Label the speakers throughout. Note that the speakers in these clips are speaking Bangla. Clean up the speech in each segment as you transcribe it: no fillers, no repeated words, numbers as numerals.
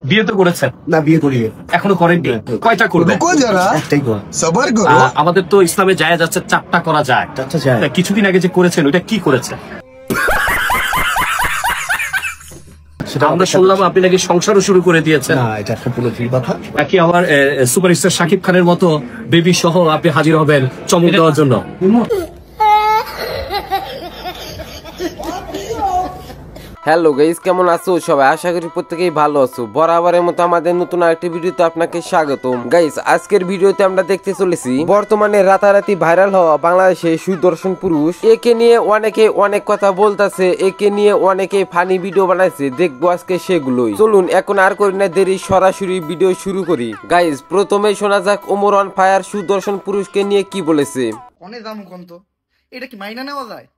Speaker 1: বিয়ে তো করেছেন?
Speaker 2: না, বিয়ে করি
Speaker 1: এখনো করেননি। কয়টা করবেন?
Speaker 2: একটাই করো। সবার করো।
Speaker 1: আমাদের তো ইসলামে জায়েজ আছে 4টা করা যায়। কিছুদিন আগে যে করেছেন ওইটা কি করেছেন? আমরা শুনলাম আপনি নাকি সংসারও শুরু করে দিয়েছেন।
Speaker 2: না, এটা সম্পূর্ণ ভুল কথা।
Speaker 1: নাকি আমার সুপারস্টার শাকিব খানের মতো বেবি সহ আপনি হাজির হবেন চমক দেওয়ার জন্য?
Speaker 3: হ্যালো গাইস, কেমন আছো সবাই? আশা করি প্রত্যেকেই ভালো আছো। বরাবরের মতো আমাদের নতুন আরেকটি ভিডিওতে আপনাকে স্বাগতম। গাইস, আজকের ভিডিওতে আমরা দেখতে চলেছি বর্তমানে রাতারাতি ভাইরাল হওয়া বাংলাদেশে সুদর্শন পুরুষ। একে নিয়ে অনেকে অনেক কথা বলতেছে, একে নিয়ে অনেকে ফানি ভিডিও বানাইছে। দেখবো আজকে সেগুলোই। চলুন এখন আর করি না দেরি, সরাসরি ভিডিও শুরু করি। গাইস, প্রথমে শোনা যাক ওমর অন ফায়ার সুদর্শন পুরুষকে নিয়ে কি বলেছে।
Speaker 4: অনেক দাম কন্ত, এটা কি মাইনা নেওয়া যায়?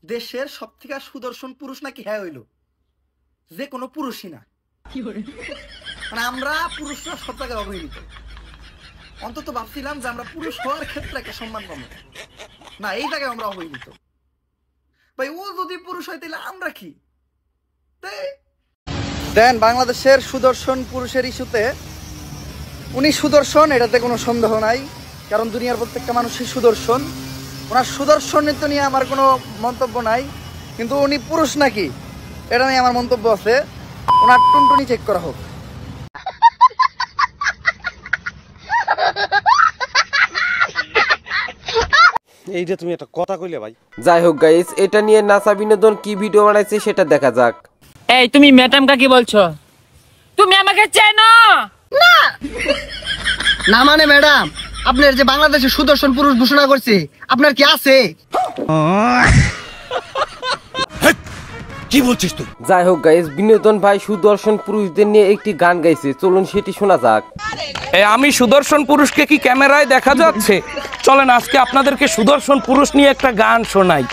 Speaker 4: দেশের সব থেকে সুদর্শন পুরুষ নাকি হ্যাঁ হইল, যে কোনো পুরুষই না। মানে আমরা পুরুষরা সব জায়গায় অবহেলিত। অন্তত ভাবছিলাম যে আমরা পুরুষ হওয়ার ক্ষেত্রে একটা সম্মান পাবো, না এই জায়গায় আমরা অবহেলিত। ভাই ও যদি পুরুষ হয় তাহলে আমরা কি দেন? বাংলাদেশের সুদর্শন পুরুষের ইস্যুতে উনি সুদর্শন, এটাতে কোনো সন্দেহ নাই, কারণ দুনিয়ার প্রত্যেকটা মানুষই সুদর্শন। ওনার সুদর্শনিত নিয়ে আমার কোনো মন্তব্য নাই, কিন্তু উনি পুরুষ নাকি এটা নিয়ে আমার মন্তব্য আছে। ওনার টুনটুনি চেক করা হোক।
Speaker 5: এইটা তুমি একটা কথা কইলে ভাই।
Speaker 3: যাই হোক গাইস, এটা নিয়ে নাসা বিনোদন কি ভিডিও বানাইছে সেটা দেখা যাক।
Speaker 6: এই তুমি ম্যাডাম কাকে বলছো? তুমি আমাকে চেনো না?
Speaker 4: না মানে ম্যাডাম, আপনার যে বাংলাদেশে সুদর্শন পুরুষ ঘোষণা করছে, আপনার কি আছে?
Speaker 5: কি বলছিস তুই?
Speaker 3: যাই হোক গাইস, বিনোদন ভাই সুদর্শন পুরুষদের নিয়ে একটি গান গাইছে, চলুন সেটি শোনা যাক।
Speaker 7: আমি সুদর্শন পুরুষকে কি ক্যামেরায় দেখা যাচ্ছে? চলেন আজকে আপনাদেরকে সুদর্শন পুরুষ নিয়ে একটা গান শোনাই।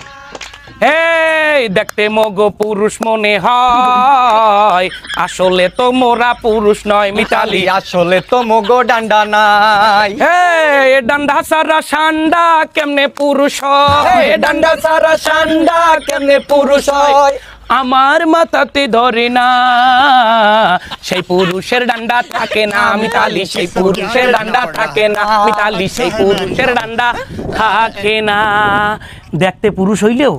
Speaker 7: এই দেখতে মগো পুরুষ মনে হয়, আসলে তো মোরা পুরুষ নয় মিতালি,
Speaker 5: আসলে তো মগো ডান্ডা নাই।
Speaker 7: এই ডান্ডা সারা সান্ডা কেমনে পুরুষ হয়, ডান্ডা সারা সান্ডা কেমনে পুরুষ হয়, আমার মাথাতে ধরে না, সেই পুরুষের ডান্ডা থাকে না মিতালি, সেই পুরুষের ডান্ডা থাকে না মিতালি, সেই পুরুষের ডান্ডা থাকে না। দেখতে পুরুষ হইলেও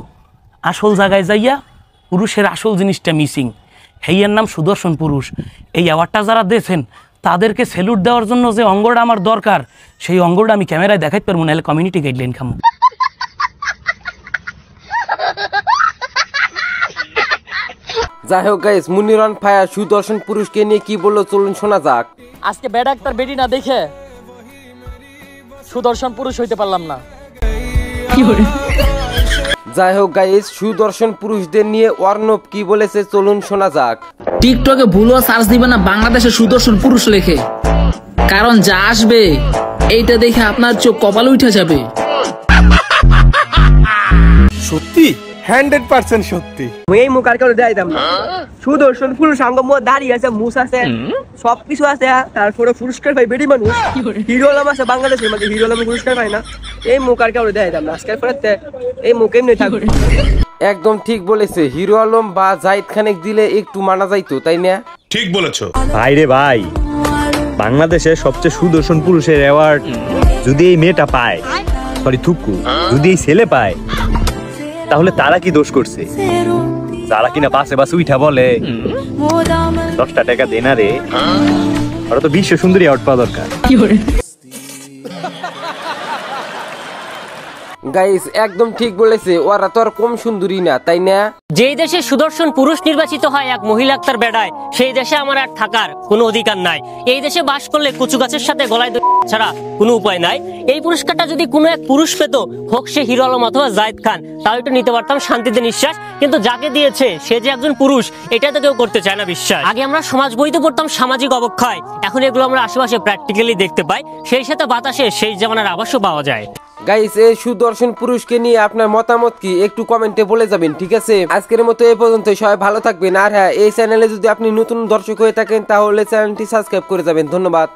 Speaker 7: আসল জায়গায় যাইয়া পুরুষের আসল জিনিসটা মিসিং। হেইয়ার নাম সুদর্শন পুরুষ। এই অ্যাওয়ার্ডটা যারা দিয়েছেন তাদেরকে স্যালুট দেওয়ার জন্য যে অঙ্গটা আমার দরকার, সেই অঙ্গটা আমি ক্যামেরায় দেখাইতে পারবো, নাহলে কমিউনিটি গাইডলাইন খামো।
Speaker 3: যাই হোক গাইস, মুনির অন ফায়ার সুদর্শন পুরুষকে নিয়ে কি বললো চলুন শোনা যাক।
Speaker 6: আজকে বেড ডাক্তার বেডি না দেখে সুদর্শন পুরুষ হইতে পারলাম না।
Speaker 3: যাই হোক গাইস, সুদর্শন পুরুষদের নিয়ে অর্ণব কি বলেছে চলুন শোনা যাক।
Speaker 8: টিকটকে ভুলও সার্চ দিবে না বাংলাদেশের সুদর্শন পুরুষ লেখে, কারণ যা আসবে এইটা দেখে আপনার চোখ কপালে উঠে যাবে।
Speaker 5: সত্যি 100% সত্যি।
Speaker 9: এই মুখ আর কেউ দেয় দাম না। সুদর্শন পুরুষ আঙ্গ দাঁড়িয়ে আছে, মুস আছে, সবকিছু আছে, তারপরে পুরস্কার পাই বেডি মানুষ। হিরো আলম আছে বাংলাদেশের মধ্যে, হিরো আলম পুরস্কার পায় না। এই মুখ আর কেউ দেয় দাম না। আজকের পরে এই মুখ এমনি থাকবে।
Speaker 3: একদম ঠিক বলেছে, হিরো আলম বা জাহিদ খানেক দিলে একটু মানা যাইতো, তাই না?
Speaker 10: ঠিক বলেছো
Speaker 5: ভাই রে ভাই, বাংলাদেশের সবচেয়ে সুদর্শন পুরুষের অ্যাওয়ার্ড যদি এই মেয়েটা পায়, সরি থুকু, যদি এই ছেলে পায়, তাহলে তারা কি দোষ করছে? যারা কিনা বাসে বাসে উঠা বলে 10টা টাকা দেনা রে, ওরা তো বিশ্ব সুন্দরী অ্যাওয়ার্ড পাওয়া দরকার।
Speaker 3: গাইস একদম ঠিক বলেছে, ওরা তো আর কম সুন্দরী না, তাই না?
Speaker 6: যেই দেশে সুদর্শন পুরুষ নির্বাচিত হয় এক মহিলা আক্তার বেড়ায়, সেই দেশে আমার আর থাকার কোনো অধিকার নাই। এই দেশে বাস করলে কচু গাছের সাথে গলায় ছাড়া কোনো উপায় নাই। এই পুরস্কারটা যদি কোনো এক পুরুষ পেত, হোক সে হিরো আলম অথবা জাহিদ খান, তাও একটু নিতে পারতাম শান্তিতে নিঃশ্বাস। কিন্তু যাকে দিয়েছে সে যে একজন পুরুষ, এটা তো কেউ করতে চায় না বিশ্বাস। আগে আমরা সমাজ বইতে পড়তাম সামাজিক অবক্ষয়, এখন এগুলো আমরা আশেপাশে প্র্যাকটিক্যালি দেখতে পাই, সেই সাথে বাতাসে সেই জামানার আবাসও পাওয়া যায়।
Speaker 3: গাইস, এই সুদর্শন পুরুষকে নিয়ে আপনার মতামত কি একটু কমেন্টে বলে যাবেন, ঠিক আছে? আজকের মতো এই পর্যন্ত, সবাই ভালো থাকবেন। আর হ্যাঁ, এই চ্যানেলে যদি আপনি নতুন দর্শক হয়ে থাকেন তাহলে চ্যানেলটি সাবস্ক্রাইব করে যাবেন। ধন্যবাদ।